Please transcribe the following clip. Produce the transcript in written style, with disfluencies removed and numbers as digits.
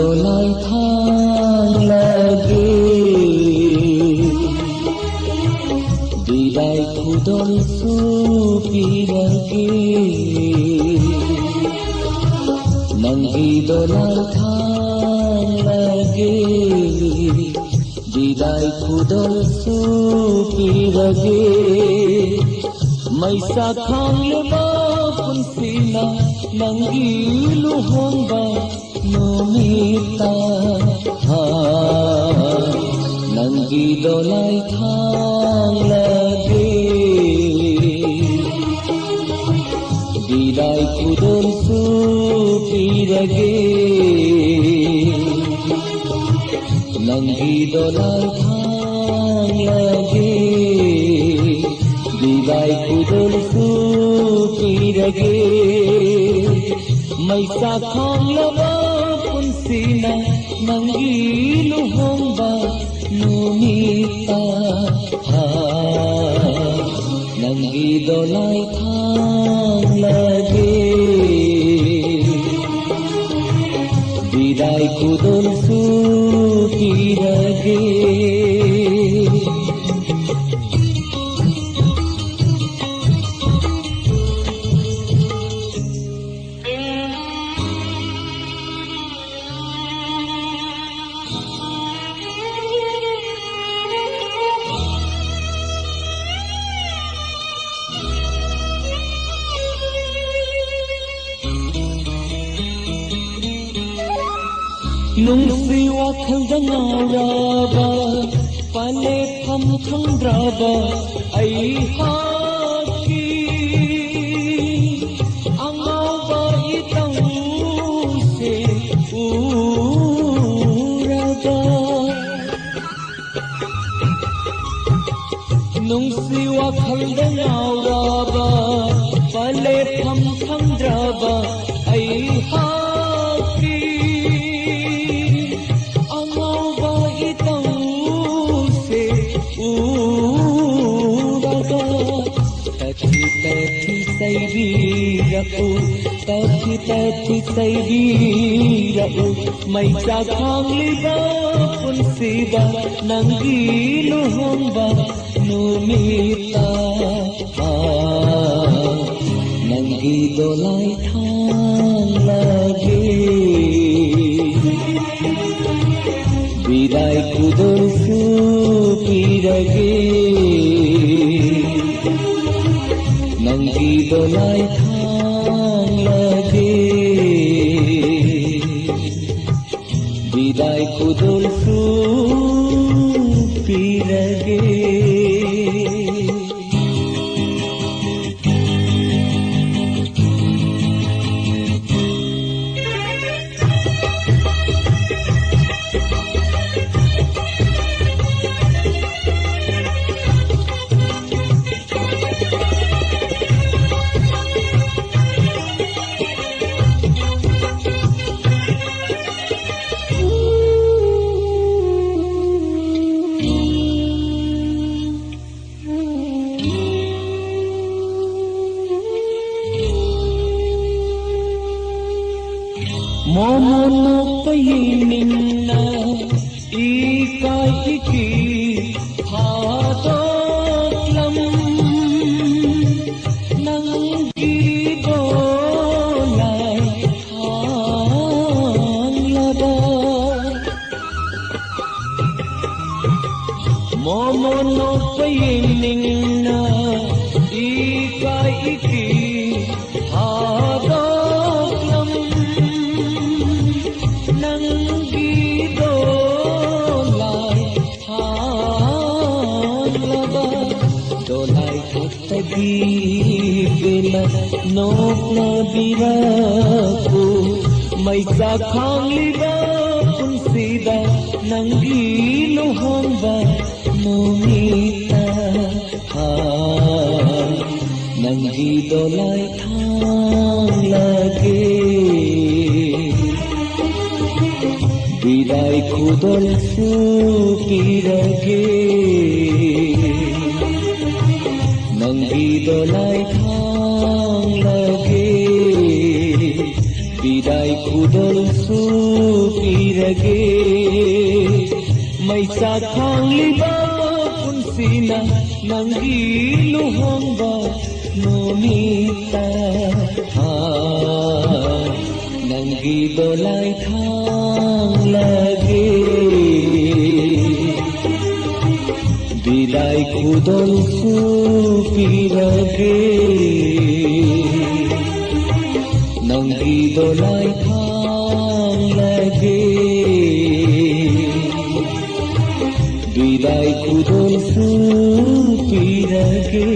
দোলাই থাং লাগে বিদায় খুদল সুপিরগে नंगी दोलाई थां लगे विदाय खुदल सुपिरगे मैसा खांग लेबा पुनसिना नंगी लुहोंबा नोमिता नंगी दोलाई थां लगे विदाय खुदल सुपिरगे नंगी दोलाई थां लगे विदाय खुदल सुपिरगे मैसा खांग लेबा पुनसिना नंगी लुहोंबा नोमिता नंगी दोलाई थां लगे विदाय खुदल सुपिरगे नुंसी वाखल दंगाराबा पाले थम थंद्राबा ऐ हाकी अंगाबा इतंग से उराबा नुंसी वाखल दंगाराबा पाले थम थंद्राबा ऐ हाकी तथि सैबीरऊ मैसा खांग लिबा पुनसिबा नंगी लुहोंबा नोमिता नंगी दोलाई थां लगे विदाय खुदल सुपिरगे नंगी दोलाई थां लगे विदाय खुदल सुपिरगे मोमोनो पयिनिन्ना इकाइकी हादोत्लम नंगी दोलाई थां लगा मोमोनो पयिनिन्ना इकाइकी नंगी दोलाई थां लगा दोलाई तगी बिना नोक बिराको मैसा खांग लिबा पुनसिदा नंगी लुहोंबा नोमिता नंगी दोलाई थां लगे विदाय खुदल सुपिरगे नंगी दोलाई थां लगे biday kudol supirage may sakhang libang punsina nanggi luhongba nonita nanggi dolay thang lage biday kudol supirage nanggi dolay thang lage biday kudol supirage